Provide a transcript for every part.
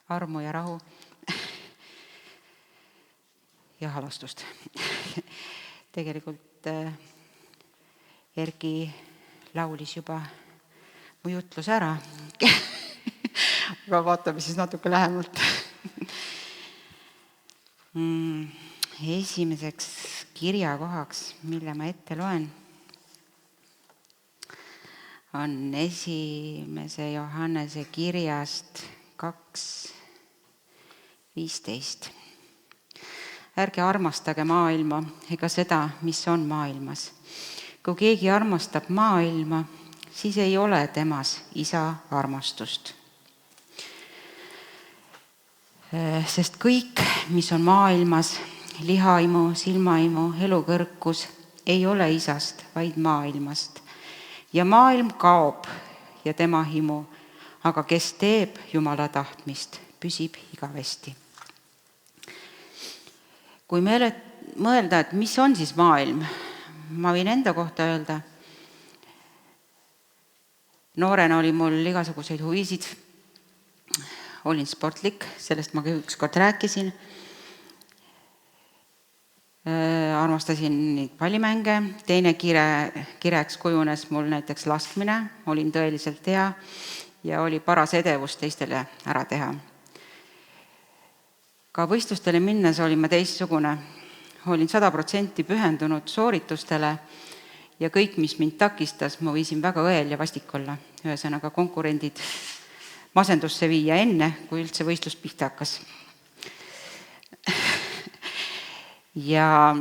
armu ja rahu ja halastust. Tegelikult Erki laulis juba mu jutlus ära. Aga vaatame siis natuke lähemalt. Esimeseks kirjakohaks, mille ma ette loen, on 1. Johannese kirjast 2:15. Ärge armastage maailma ega seda, mis on maailmas. Kui keegi armastab maailma, siis ei ole temas isa armastust. Sest kõik, mis on maailmas, lihaimu, silmaimu, elukõrkus, ei ole isast, vaid maailmast. Ja maailm kaob ja tema himu, aga kes teeb Jumala tahtmist, püsib igavesti. Kui mõelda, et mis on siis maailm, ma võin enda kohta öelda. Noorena oli mul igasuguseid huvisid, olin sportlik, sellest ma ükskord rääkisin. Armastasin neid pallimänge, teine kireks kujunes mul näiteks laskmine, olin tõeliselt hea ja oli paras edevus teistele ära teha. Ka võistlustele minnes olin ma teistsugune, olin 100% pühendunud sooritustele ja kõik, mis mind takistas, ma võisin väga õel ja vastik olla. Ühesõnaga konkurendid masendusse viia enne, kui üldse võistlus pihta hakkas. Ja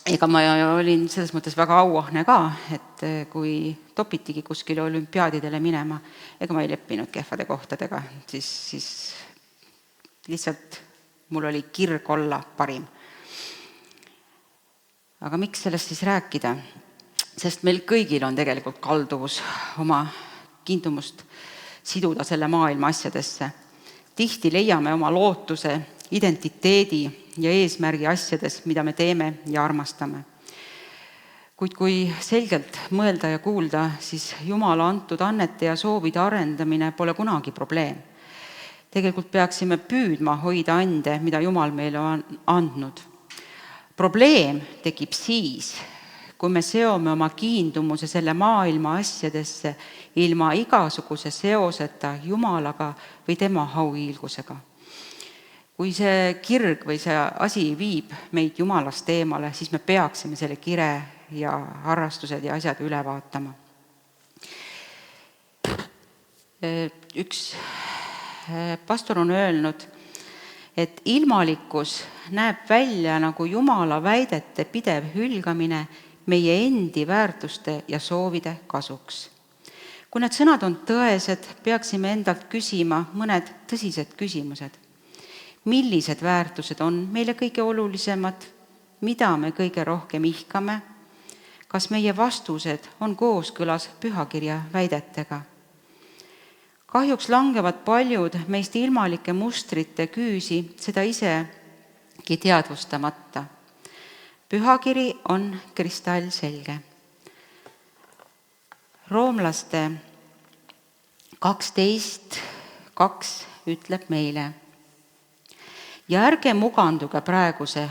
ega ma olin selles mõttes väga auahne ka, et kui topitigi kuskile olümpiaadidele minema, ega ma ei leppinud kehvade kohtadega, siis lihtsalt mul oli kirg olla parim. Aga miks sellest siis rääkida? Sest meil kõigil on tegelikult kalduvus oma kiindumust siduda selle maailma asjadesse. Tihti leiame oma lootuse, identiteedi ja eesmärgi asjades, mida me teeme ja armastame. Kuid kui selgelt mõelda ja kuulda, siis Jumala antud annete ja soovide arendamine pole kunagi probleem. Tegelikult peaksime püüdma hoida ande, mida Jumal meile on andnud. Probleem tekib siis, kui me seome oma kiindumuse selle maailma asjadesse ilma igasuguse seoseta Jumalaga või tema hauhiilgusega. Kui see kirg või see asi viib meid Jumalast eemale, siis me peaksime selle kire ja harrastused ja asjad üle vaatama. Üks pastor on öelnud, et ilmalikkus näeb välja nagu Jumala väidete pidev hülgamine meie endi väärtuste ja soovide kasuks. Kui need sõnad on tõesed, peaksime endalt küsima mõned tõsised küsimused. Millised väärtused on meile kõige olulisemad? Mida me kõige rohkem ihkame? Kas meie vastused on kooskõlas pühakirja väidetega? Kahjuks langevad paljud meist ilmalike mustrite küüsi, seda isegi teadvustamata. Pühakiri on kristallselge. Roomlaste 12:2 ütleb meile: ja ärge muganduge praeguse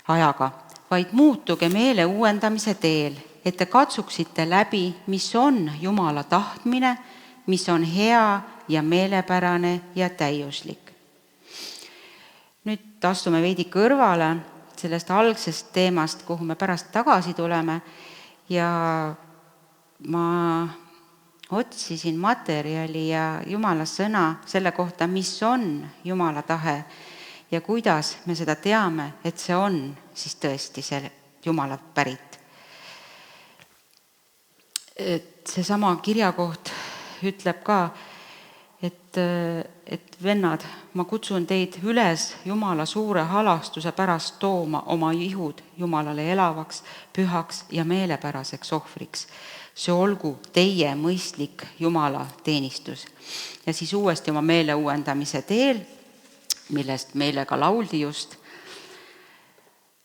ajaga, vaid muutuge meele uuendamise teel, et te katsuksite läbi, mis on Jumala tahtmine, mis on hea ja meelepärane ja täiuslik. Nüüd astume veidi kõrvale sellest algsest teemast, kuhu me pärast tagasi tuleme, ja ma otsisin materjali ja Jumala sõna selle kohta, mis on Jumala tahe ja kuidas me seda teame, et see on siis tõesti see Jumala pärit. Et seesama kirjakoht ütleb ka, et vennad, ma kutsun teid üles Jumala suure halastuse pärast tooma oma ihud Jumalale elavaks, pühaks ja meelepäraseks ohvriks. See olgu teie mõistlik Jumala teenistus. Ja siis uuesti oma meele uuendamise teel, millest meile ka lauldi just.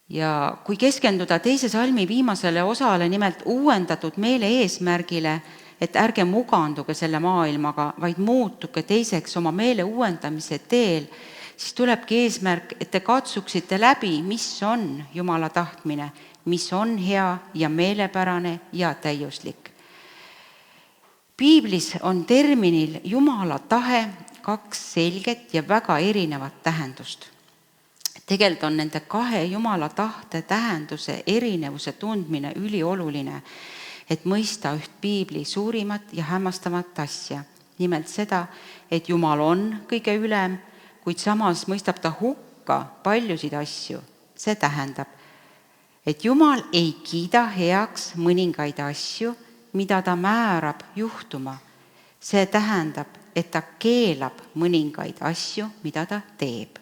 Ja kui keskenduda teise salmi viimasele osale, nimelt uuendatud meele eesmärgile, et ärge muganduge selle maailmaga, vaid muutuge teiseks oma meele uuendamise teel, siis tulebki eesmärk, et te katsuksite läbi, mis on Jumala tahtmine, mis on hea ja meelepärane ja täiuslik. Piiblis on terminil Jumala tahe 2 selget ja väga erinevat tähendust. Tegelikult on nende 2 Jumala tahte tähenduse erinevuse tundmine ülioluline, et mõista üht Piibli suurimat ja hämmastavat asja. Nimelt seda, et Jumal on kõige ülem, kuid samas mõistab ta hukka paljusid asju. See tähendab, et Jumal ei kiida heaks mõningaid asju, mida ta määrab juhtuma. See tähendab, et ta keelab mõningaid asju, mida ta teeb.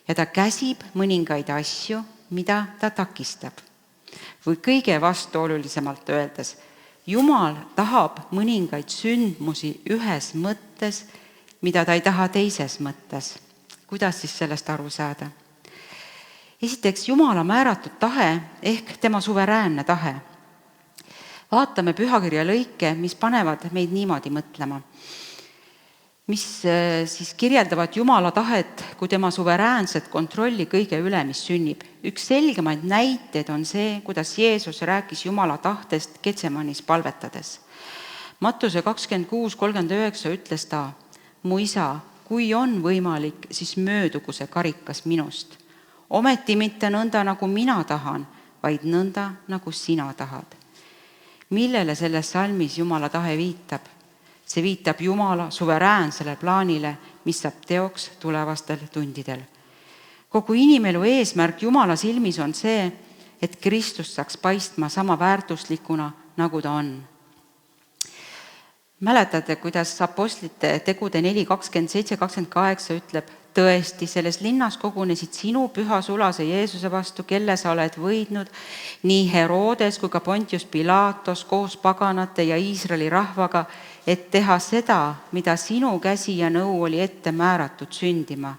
Ja ta käsib mõningaid asju, mida ta takistab. Või kõige vastuolulisemalt öeldes, Jumal tahab mõningaid sündmusi ühes mõttes, mida ta ei taha teises mõttes. Kuidas siis sellest aru saada? Esiteks, Jumala määratud tahe ehk tema suveräänne tahe. Vaatame pühakirja lõike, mis panevad meid niimoodi mõtlema, mis siis kirjeldavad Jumala tahet kui tema suveräänset kontrolli kõige üle, mis sünnib. Üks selgemaid näiteid on see, kuidas Jeesus rääkis Jumala tahtest Getsemanis palvetades. Mattuse 26:39 ütles ta: mu isa, kui on võimalik, siis möödugu see karikas minust. Ometi mitte nõnda, nagu mina tahan, vaid nõnda, nagu sina tahad. Millele selles salmis Jumala tahe viitab? See viitab Jumala suveräänsele plaanile, mis saab teoks tulevastel tundidel. Kogu inimelu eesmärk Jumala silmis on see, et Kristus saaks paistma sama väärtuslikuna, nagu ta on. Mäletate, kuidas apostlite tegude 4:27-28 ütleb: tõesti, selles linnas kogunesid sinu püha sulase Jeesuse vastu, kelle sa oled võidnud, nii Herodes kui ka Pontius Pilatos koos paganate ja Iisraeli rahvaga, et teha seda, mida sinu käsi ja nõu oli ette määratud sündima.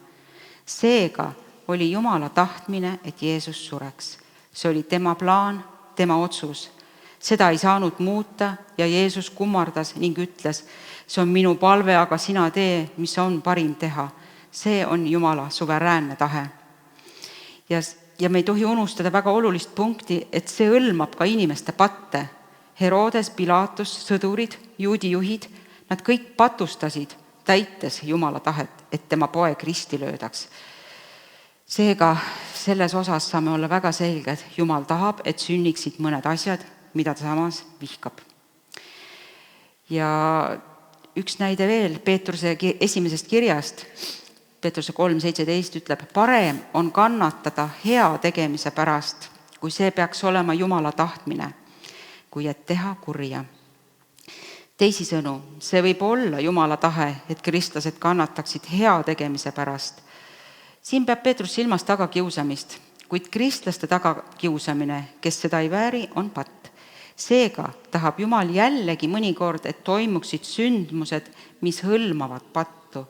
Seega oli Jumala tahtmine, et Jeesus sureks. See oli tema plaan, tema otsus. Seda ei saanud muuta ja Jeesus kummardas ning ütles: see on minu palve, aga sina tee, mis on parim teha. See on Jumala suveräänne tahe. Ja me ei tohi unustada väga olulist punkti, et see hõlmab ka inimeste patte. Herodes, Pilatus, sõdurid, juudi juhid, nad kõik patustasid, täites Jumala tahet, et tema poeg risti löödaks. Seega selles osas saame olla väga selged. Jumal tahab, et sünniksid mõned asjad, mida ta samas vihkab. Ja üks näide veel Peetruse esimesest kirjast. Peetruse 3:17 ütleb: parem on kannatada hea tegemise pärast, kui see peaks olema Jumala tahtmine, kui et teha kurja. Teisisõnu, see võib olla Jumala tahe, et kristlased kannataksid hea tegemise pärast. Siin peab Peetrus silmas tagakiusamist, kuid kristlaste tagakiusamine, kes seda ei vääri, on patt. Seega tahab Jumal jällegi mõnikord, et toimuksid sündmused, mis hõlmavad pattu.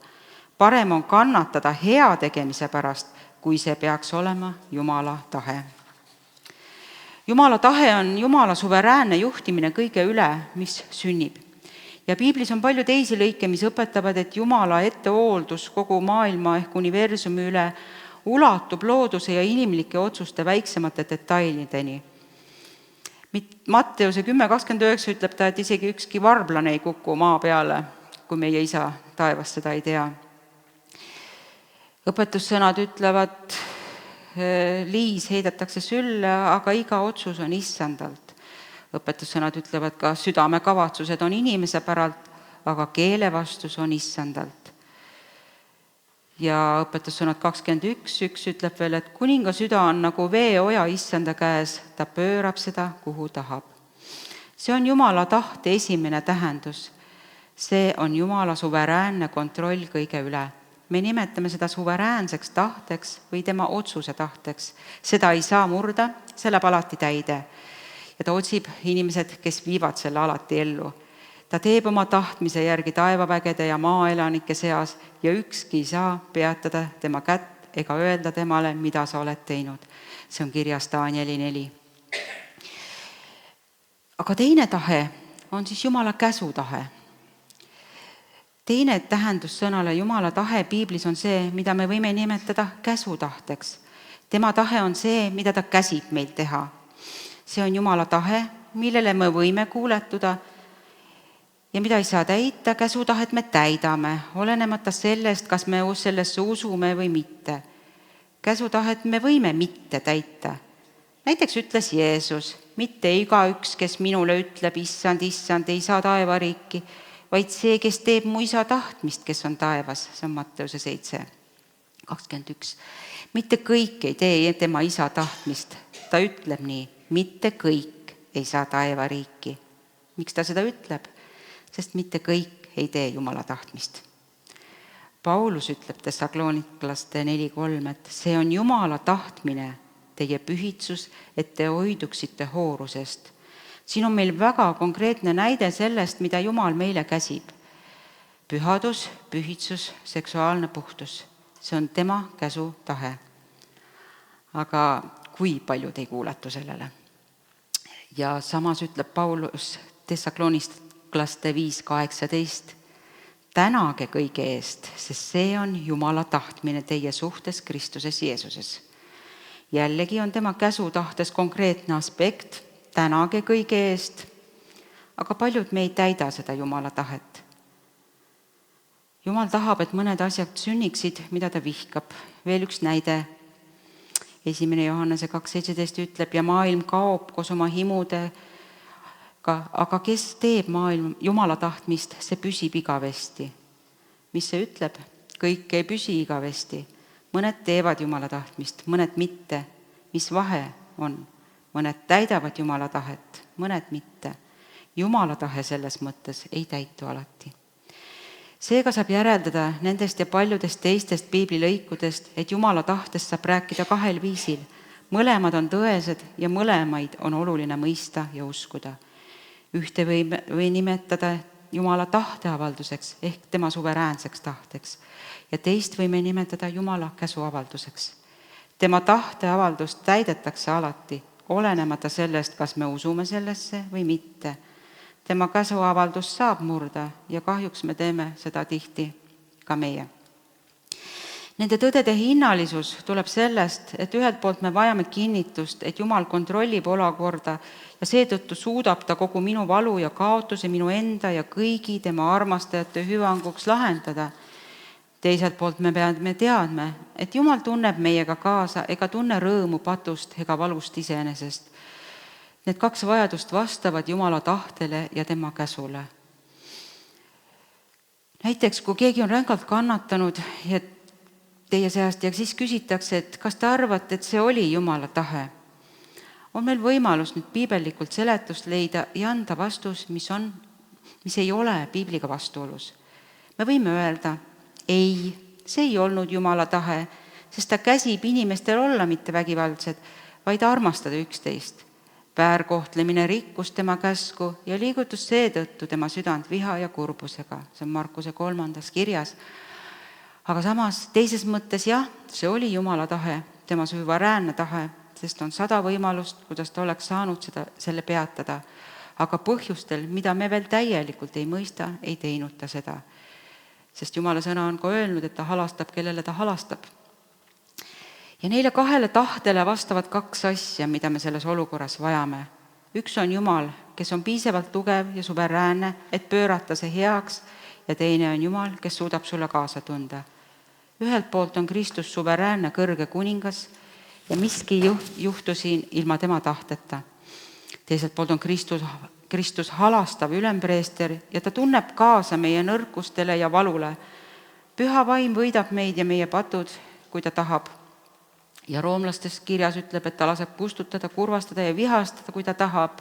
Parem on kannatada hea tegemise pärast, kui see peaks olema Jumala tahe. Jumala tahe on Jumala suveräänne juhtimine kõige üle, mis sünnib. Ja Piiblis on palju teisi lõike, mis õpetavad, et Jumala ettehooldus kogu maailma ehk universumi üle ulatub looduse ja inimlike otsuste väiksemate detailideni. Matteuse 10:29 ütleb ta, et isegi ükski varblane ei kuku maa peale, kui meie isa taevas seda ei tea. Õpetussõnad ütlevad, liis heidetakse sülle, aga iga otsus on issandalt. Õpetussõnad ütlevad ka, südamekavatsused on inimese päralt, aga keele vastus on issandalt. Ja õpetussõnad 21:1 ütleb veel, et kuninga süda on nagu veeoja issanda käes, ta pöörab seda, kuhu tahab. See on Jumala tahte esimene tähendus. See on Jumala suveräänne kontroll kõige üle. Me nimetame seda suveräänseks tahteks või tema otsuse tahteks. Seda ei saa murda, see läheb alati täide. Ja ta otsib inimesed, kes viivad selle alati ellu. Ta teeb oma tahtmise järgi taevavägede ja maaelanike seas ja ükski ei saa peatada tema kätt ega öelda temale, mida sa oled teinud. See on kirjas Danieli 4. Aga teine tahe on siis Jumala käsutahe. Teine tähendus sõnale Jumala tahe piiblis on see, mida me võime nimetada käsutahteks. Tema tahe on see, mida ta käsib meil teha. See on Jumala tahe, millele me võime kuuletuda ja mida ei saa täita, käsutahet me täidame, olenemata sellest, kas me sellesse usume või mitte. Käsutahet me võime mitte täita. Näiteks ütles Jeesus, mitte igaüks, kes minule ütleb, issand, issand, ei saa taevariiki, vaid see, kes teeb mu isa tahtmist, kes on taevas. See on Matteuse 7:21. Mitte kõik ei tee tema isa tahtmist. Ta ütleb nii, mitte kõik ei saa taevariiki. Miks ta seda ütleb? Sest mitte kõik ei tee Jumala tahtmist. Paulus ütleb Thessaloniklaste 4:3, et see on Jumala tahtmine, teie pühitsus, et te hoiduksite hoorusest. Siin on meil väga konkreetne näide sellest, mida Jumal meile käsib. Pühadus, pühitsus, seksuaalne puhtus. See on tema käsu tahe. Aga kui paljud ei kuuletu sellele? Ja samas ütleb Paulus Thessaloniklaste 5:18, tänage kõige eest, sest see on Jumala tahtmine teie suhtes Kristuses Jeesuses. Jällegi on tema käsutahtes konkreetne aspekt, tänage kõige eest, aga paljud me ei täida seda Jumala tahet. Jumal tahab, et mõned asjad sünniksid, mida ta vihkab. Veel üks näide. 1. Johannese 2:17 ütleb, ja maailm kaob koos oma himudega, aga kes teeb Jumala tahtmist, see püsib igavesti. Mis see ütleb? Kõik ei püsi igavesti. Mõned teevad Jumala tahtmist, mõned mitte. Mis vahe on? Mõned täidavad Jumala tahet, mõned mitte. Jumala tahe selles mõttes ei täitu alati. Seega saab järeldada nendest ja paljudest teistest piiblilõikudest, et Jumala tahtest saab rääkida kahel viisil. Mõlemad on tõesed ja mõlemaid on oluline mõista ja uskuda. Ühte või nimetada Jumala tahteavalduseks ehk tema suveräänseks tahteks ja teist võime nimetada Jumala käsuavalduseks. Tema tahteavaldust täidetakse alati, olenemata sellest, kas me usume sellesse või mitte. Tema käsuavaldust saab murda ja kahjuks me teeme seda tihti ka meie. Nende tõdede hinnalisus tuleb sellest, et ühelt poolt me vajame kinnitust, et Jumal kontrollib olukorda ja seetõttu suudab ta kogu minu valu ja kaotuse minu enda ja kõigi tema armastajate hüvanguks lahendada. Teiselt poolt me peame teadma, et Jumal tunneb meiega kaasa ega tunne rõõmu patust ega valust iseenesest. Need kaks vajadust vastavad Jumala tahtele ja tema käsule. Näiteks, kui keegi on rängalt kannatanud ja teie seast ja siis küsitakse, et kas te arvate, et see oli Jumala tahe, on meil võimalus nüüd piibellikult seletust leida ja anda vastus, mis ei ole piibliga vastuolus. Me võime öelda, ei, see ei olnud Jumala tahe, sest ta käsib inimestel olla mitte vägivaldsed, vaid armastada üksteist. Väärkohtlemine rikkus tema käsku ja liigutus seetõttu tema südant viha ja kurbusega. See on Markuse 3. kirjas. Aga samas teises mõttes jah, see oli Jumala tahe, tema suveräänne tahe, sest on 100 võimalust, kuidas ta oleks saanud selle peatada. Aga põhjustel, mida me veel täielikult ei mõista, ei teinud ta seda. Sest Jumala sõna on ka öelnud, et ta halastab, kellele ta halastab. Ja neile kahele tahtele vastavad kaks asja, mida me selles olukorras vajame. Üks on Jumal, kes on piisavalt tugev ja suveräänne, et pöörata see heaks, ja teine on Jumal, kes suudab sulle kaasa tunda. Ühelt poolt on Kristus suveräänne kõrge kuningas ja miski juhtu siin ilma tema tahteta. Teiselt poolt on Kristus halastav ülempreester ja ta tunneb kaasa meie nõrkustele ja valule. Püha vaim võidab meid ja meie patud, kui ta tahab. Ja roomlastes kirjas ütleb, et ta laseb kustutada, kurvastada ja vihastada, kui ta tahab.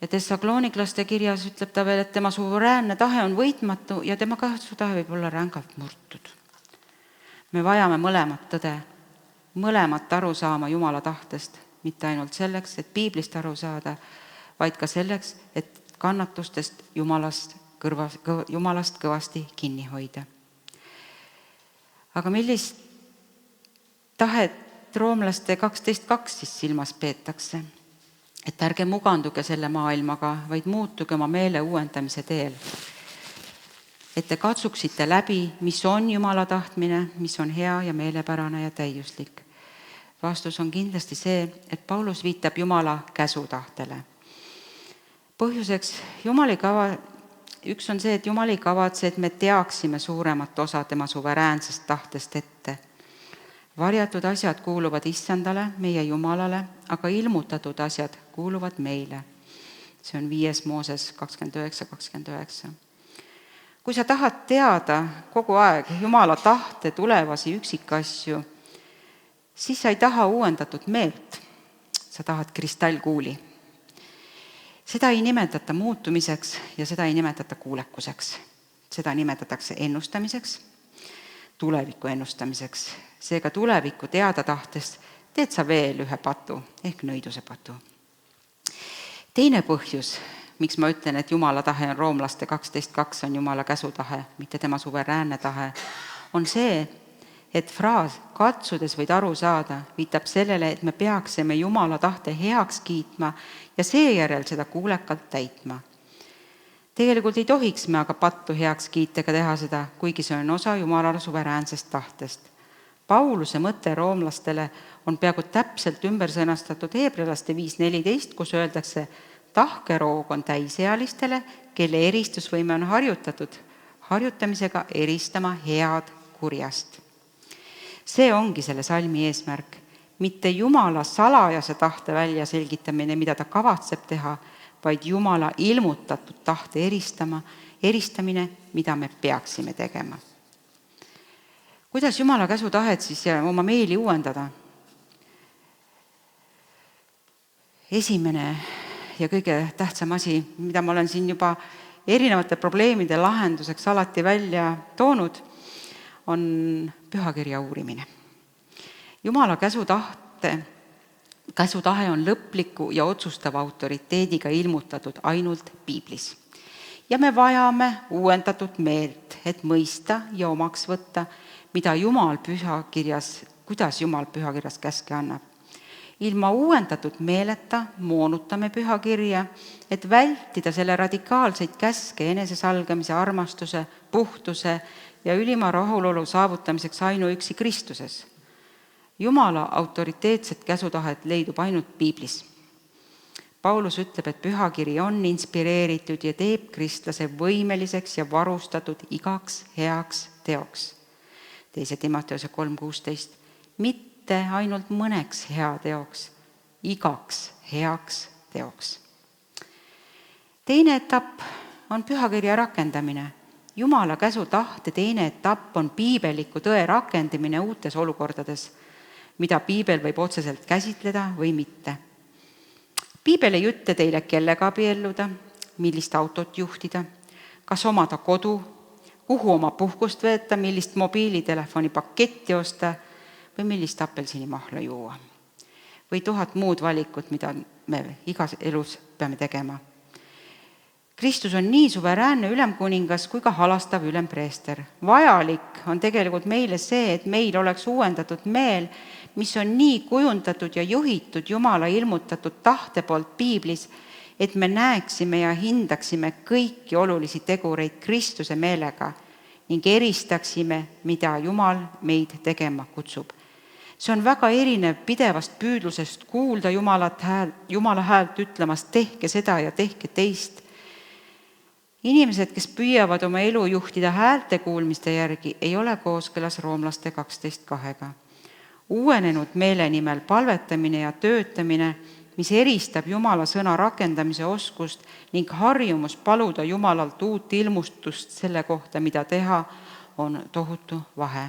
Ja Thessaloniklaste kirjas ütleb ta veel, et tema suveräänne tahe on võitmatu ja tema käsutahe võib olla rängalt murtud. Me vajame mõlemat tõde, mõlemat aru saama Jumala tahtest, mitte ainult selleks, et piiblist aru saada, vaid ka selleks, et kannatustest Jumalast kõvasti kinni hoida. Aga millist tahet roomlaste 12.2 siis silmas peetakse? et ärge muganduge selle maailmaga, vaid muutuge oma meele uuendamise teel. Et te katsuksite läbi, mis on Jumala tahtmine, mis on hea ja meelepärane ja täiuslik. Vastus on kindlasti see, et Paulus viitab Jumala käsutahtele. Põhjuseks üks on see, et Jumal ei kavatse, et me teaksime suuremat osa tema suveräänsest tahtest ette. Varjatud asjad kuuluvad Issandale, meie Jumalale, aga ilmutatud asjad kuuluvad meile. See on 5. Mooses 29. Kui sa tahad teada kogu aeg Jumala tahte tulevasi üksikasju, siis sa ei taha uuendatud meelt, sa tahad kristallkuuli. Seda ei nimetata muutumiseks ja seda ei nimetata kuulekuseks. Seda nimetatakse ennustamiseks, tuleviku ennustamiseks. Seega tuleviku teada tahtes teed sa veel ühe patu ehk nõiduse patu. Teine põhjus, miks ma ütlen, et Jumala tahe on Roomlaste 12.2 on Jumala käsutahe, mitte tema suveräänne tahe, on see, et fraas katsudes võid aru saada viitab sellele, et me peaksime Jumala tahte heaks kiitma ja seejärel seda kuulekalt täitma. Tegelikult ei tohiks me aga pattu heaks kiita ega teha seda, kuigi see on osa Jumala suveräänsest tahtest. Pauluse mõte roomlastele on peaaegu täpselt ümber sõnastatud Heebrealaste 5.14, kus öeldakse, tahkeroog on täisealistele, kelle eristusvõime on harjutatud, harjutamisega eristama head kurjast. See ongi selle salmi eesmärk, mitte Jumala salajase tahte välja selgitamine, mida ta kavatseb teha, vaid Jumala ilmutatud tahte eristamine, mida me peaksime tegema. Kuidas Jumala käsutahet siis oma meeli uuendada? Esimene ja kõige tähtsam asi, mida ma olen siin juba erinevate probleemide lahenduseks alati välja toonud, on pühakirja uurimine. Jumala käsutahe on lõpliku ja otsustava autoriteediga ilmutatud ainult Piiblis. Ja me vajame uuendatud meelt, et mõista ja omaks võtta, kuidas Jumal pühakirjas käske annab. Ilma uuendatud meeleta moonutame pühakirja, et vältida selle radikaalseid käske enesesalgamise, armastuse, puhtuse ja ülima rahulolu saavutamiseks ainuüksi Kristuses. Jumala autoriteetset käsutahet leidub ainult Piiblis. Paulus ütleb, et pühakiri on inspireeritud ja teeb kristlase võimeliseks ja varustatud igaks heaks teoks. 2. Timoteuse 3.16. Mitte ainult mõneks hea teoks, igaks heaks teoks. Teine etapp on pühakirja rakendamine. Jumala käsutahte teine etapp on piibeliku tõe rakendamine uutes olukordades, mida piibel võib otseselt käsitleda või mitte. Piibel ei ütle teile, kellega abielluda, millist autot juhtida, kas omada kodu, kuhu oma puhkust veeta, millist mobiilitelefoni paketti osta või millist apelsinimahla juua. Või 1000 muud valikut, mida me igas elus peame tegema. Kristus on nii suveräänne ülemkuningas kui ka halastav ülempreester. Vajalik on tegelikult meile see, et meil oleks uuendatud meel, mis on nii kujundatud ja juhitud Jumala ilmutatud tahte poolt Piiblis, et me näeksime ja hindaksime kõiki olulisi tegureid Kristuse meelega ning eristaksime, mida Jumal meid tegema kutsub. See on väga erinev pidevast püüdlusest kuulda Jumala häält ütlemast, tehke seda ja tehke teist. Inimesed, kes püüavad oma elu juhtida häälte kuulmiste järgi, ei ole kooskõlas Roomlaste 12.2. Uuenenud meele nimel palvetamine ja töötamine, mis eristab Jumala sõna rakendamise oskust ning harjumus paluda Jumalalt uut ilmustust selle kohta, mida teha, on tohutu vahe.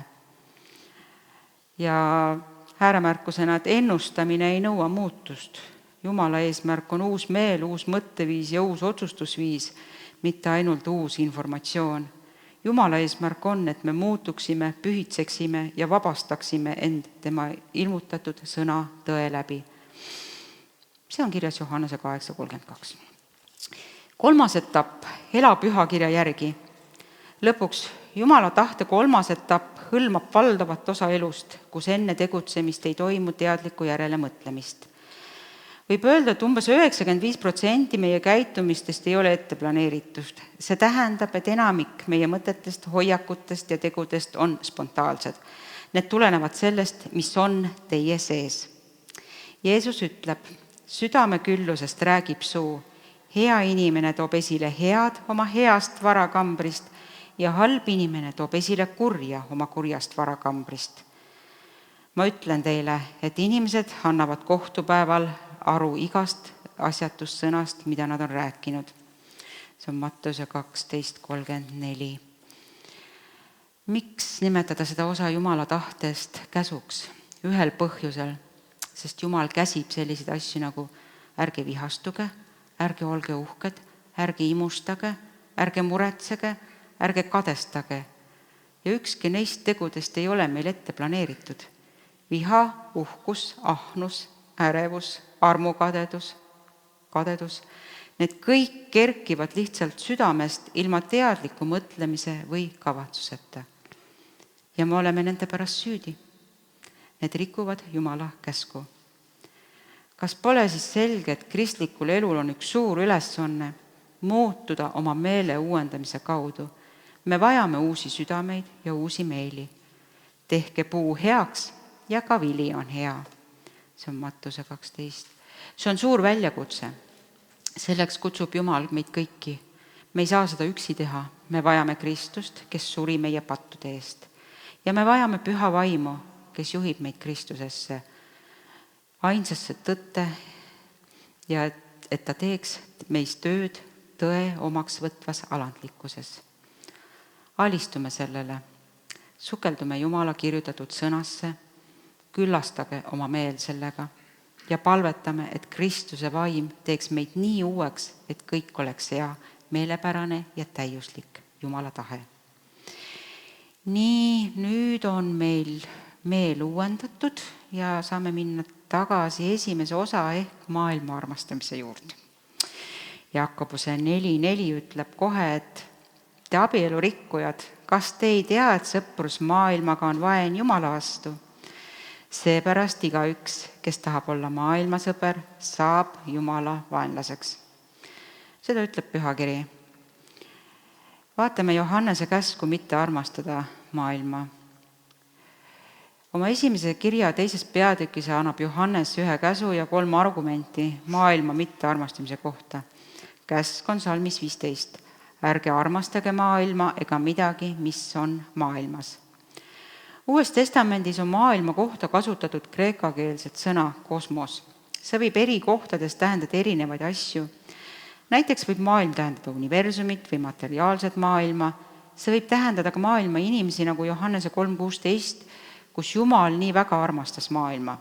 Ja ääremärkusena, et ennustamine ei nõua muutust. Jumala eesmärk on uus meel, uus mõtteviis ja uus otsustusviis, mitte ainult uus informatsioon. Jumala eesmärk on, et me muutuksime, pühitseksime ja vabastaksime end tema ilmutatud sõna tõe läbi. See on kirjas Johannese 8.32. 3. etapp, ela pühakirja järgi. Lõpuks Jumala tahte 3. etapp hõlmab valdavat osa elust, kus enne tegutsemist ei toimu teadlikku järelemõtlemist. Võib öelda, et umbes 95% meie käitumistest ei ole ette planeeritud. See tähendab, et enamik meie mõtetest, hoiakutest ja tegudest on spontaansed. Need tulenevad sellest, mis on teie sees. Jeesus ütleb, südame küllusest räägib suu. Hea inimene toob esile head oma heast varakambrist ja halb inimene toob esile kurja oma kurjast varakambrist. Ma ütlen teile, et inimesed annavad kohtupäeval aru igast asjatust sõnast, mida nad on rääkinud. See on Matteuse 12:34. Miks nimetada seda osa Jumala tahtest käsuks? Ühel põhjusel, sest Jumal käsib selliseid asju nagu ärge vihastuge, ärge olge uhked, ärge imustage, ärge muretsege, ärge kadestage. Ja ükski neist tegudest ei ole meil ette planeeritud. Viha, uhkus, ahnus, ärevus, armukadedus, need kõik kerkivad lihtsalt südamest ilma teadliku mõtlemise või kavatsuseta. Ja me oleme nende pärast süüdi. Need rikuvad Jumala käsku. Kas pole siis selge, et kristlikul elul on üks suur ülesanne muutuda oma meele uuendamise kaudu? Me vajame uusi südameid ja uusi meeli. Tehke puu heaks ja ka vili on hea. See on Mattuse 12. See on suur väljakutse. Selleks kutsub Jumal meid kõiki. Me ei saa seda üksi teha. Me vajame Kristust, kes suri meie pattude eest. Ja me vajame püha vaimu, kes juhib meid Kristusesse, ainsasse tõtte ja et ta teeks meist tööd tõe omaks võtvas alandlikkuses. Alistume sellele. Sukeldume Jumala kirjutatud sõnasse, küllastage oma meel sellega ja palvetame, et Kristuse vaim teeks meid nii uueks, et kõik oleks hea, meelepärane ja täiuslik Jumala tahe. Nii, nüüd on meil meel uuendatud ja saame minna tagasi esimese osa ehk maailma armastamise juurde. Jakobuse 4:4 ütleb kohe, et te abielurikkujad, kas te ei tea, et sõprus maailmaga on vaen Jumala vastu? Seepärast igaüks, kes tahab olla maailmasõber, saab Jumala vaenlaseks. Seda ütleb pühakiri. Vaatame Johannese käsku mitte armastada maailma. Oma esimese kirja 2. peatükis annab Johannes 1 käsu ja 3 argumenti maailma mitte armastamise kohta. Käsk on salmis 15. Ärge armastage maailma ega midagi, mis on maailmas. Uues testamendis on maailma kohta kasutatud kreekakeelset sõna kosmos. See võib eri kohtades tähendada erinevaid asju. Näiteks võib maailm tähendada universumit või materiaalset maailma. See võib tähendada ka maailma inimesi nagu Johannese 3:16, kus Jumal nii väga armastas maailma.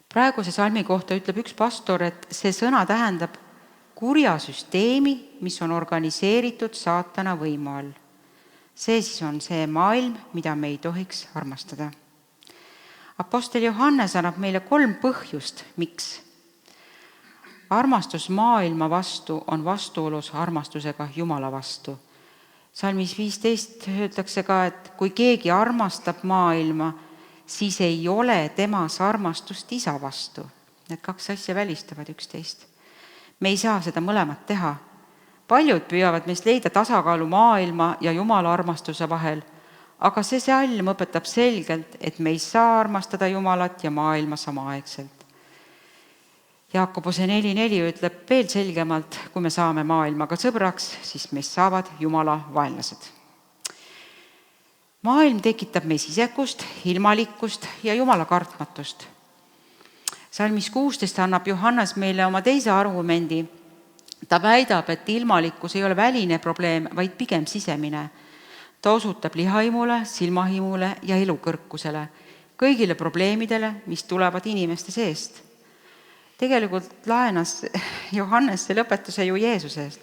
Praeguse salmi kohta ütleb üks pastor, et see sõna tähendab kurja süsteemi, mis on organiseeritud saatana võimu all. See siis on see maailm, mida me ei tohiks armastada. Apostel Johannes annab meile 3 põhjust, miks. Armastus maailma vastu on vastuolus armastusega Jumala vastu. Salmis 15 öeldakse ka, et kui keegi armastab maailma, siis ei ole temas armastust isa vastu. Need 2 asja välistavad üksteist. Me ei saa seda mõlemat teha. Paljud püüavad meist leida tasakaalu maailma ja Jumala armastuse vahel, aga see salm õpetab selgelt, et me ei saa armastada Jumalat ja maailma samaaegselt. Jakobuse 4:4 ütleb veel selgemalt, kui me saame maailmaga sõbraks, siis meist saavad Jumala vaenlased. Maailm tekitab meis isekust, ilmalikkust ja Jumala kartmatust. Salmis 16 annab Johannes meile oma teise argumendi. Ta väidab, et ilmalikkus ei ole väline probleem, vaid pigem sisemine. Ta osutab lihaimule, silmahimule ja elukõrkusele, kõigile probleemidele, mis tulevad inimeste seest. Tegelikult laenas Johannes selle õpetuse ju Jeesusest.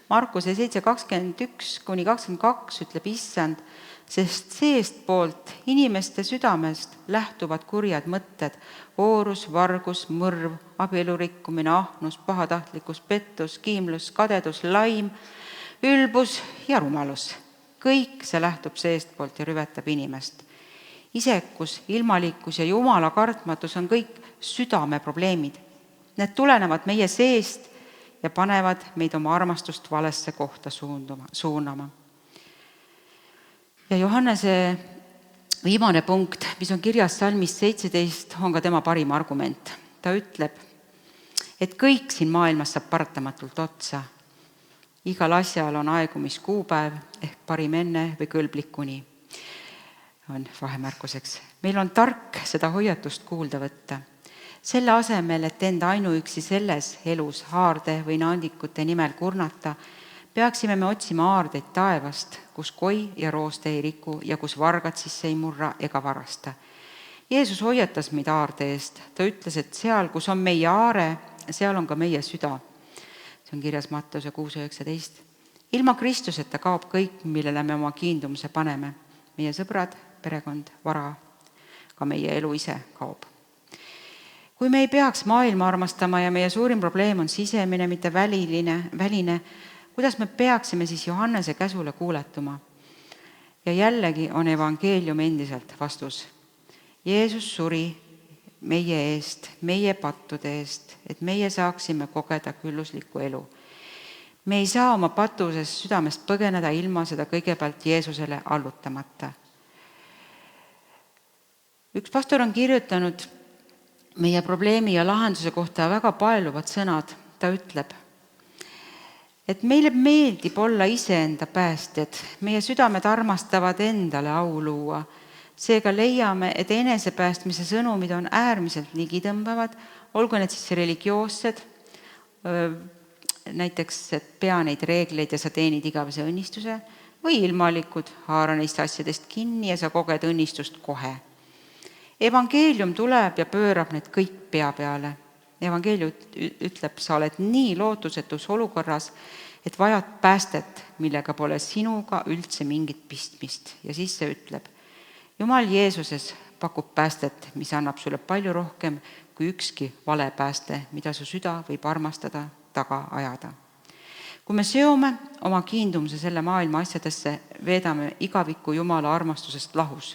Markuse 7:21-22 ütleb issand, sest seestpoolt inimeste südamest lähtuvad kurjad mõtted, oorus, vargus, mõrv, abielurikkumine, ahnus, pahatahtlikkus, pettus, kiimlus, kadedus, laim, ülbus ja rumalus. Kõik see lähtub seestpoolt ja rüvetab inimest. Isekus, ilmalikkus ja Jumala kartmatus on kõik südame probleemid, Need tulenevad meie seest ja panevad meid oma armastust valesse kohta suunama. Ja Johannese viimane punkt, mis on kirjas salmis 17, on ka tema parim argument. Ta ütleb, et kõik siin maailmas saab paratamatult otsa. Igal asjal on aegumiskuupäev ehk parim enne või kõlblikuni. On vahemärkuseks. Meil on tark seda hoiatust kuulda võtta. Selle asemel, et enda ainuüksi selles elus haarde või naandikute nimel kurnata, peaksime me otsima aardeid taevast, kus koi ja rooste ei riku ja kus vargad sisse ei murra ega varasta. Jeesus hoiatas meid aarde eest. Ta ütles, et seal, kus on meie aare, seal on ka meie süda. See on kirjas Matteuse 6:19. Ilma Kristuseta kaob kõik, millele me oma kiindumuse paneme. Meie sõbrad, perekond, vara, ka meie elu ise kaob. Kui me ei peaks maailma armastama ja meie suurim probleem on sisemine, mitte väline, kuidas me peaksime siis Johannese käsule kuuletuma? Ja jällegi on evangeelium endiselt vastus. Jeesus suri meie eest, meie pattude eest, et meie saaksime kogeda külluslikku elu. Me ei saa oma patusest südamest põgeneda ilma seda kõigepealt Jeesusele allutamata. Üks pastor on kirjutanud meie probleemi ja lahenduse kohta väga paeluvad sõnad. Ta ütleb, et meile meeldib olla iseenda päästjad, meie südamed armastavad endale au luua. Seega leiame, et enesepäästmise sõnumid on äärmiselt ligitõmbavad, olgu need siis religioossed, näiteks, et pea neid reegleid ja sa teenid igavese õnnistuse, või ilmalikud, haara neist asjadest kinni ja sa koged õnnistust kohe. Evangeelium tuleb ja pöörab need kõik pea peale. Evangeelium ütleb, sa oled nii lootusetus olukorras, et vajad päästet, millega pole sinuga üldse mingit pistmist. Ja siis see ütleb, Jumal Jeesuses pakub päästet, mis annab sulle palju rohkem kui ükski vale pääste, mida su süda võib armastada, taga ajada. Kui me seome oma kiindumuse selle maailma asjadesse, veedame igaviku Jumala armastusest lahus.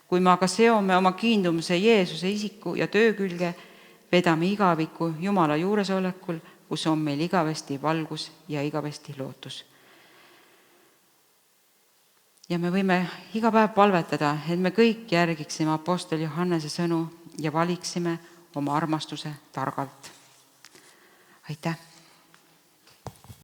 Kui me aga seome oma kiindumuse Jeesuse isiku ja töö külge, vedame igaviku Jumala juuresolekul, kus on meil igavesti valgus ja igavesti lootus. Ja me võime iga päev palvetada, et me kõik järgiksime apostel Johannese sõnu ja valiksime oma armastuse targalt. Aitäh!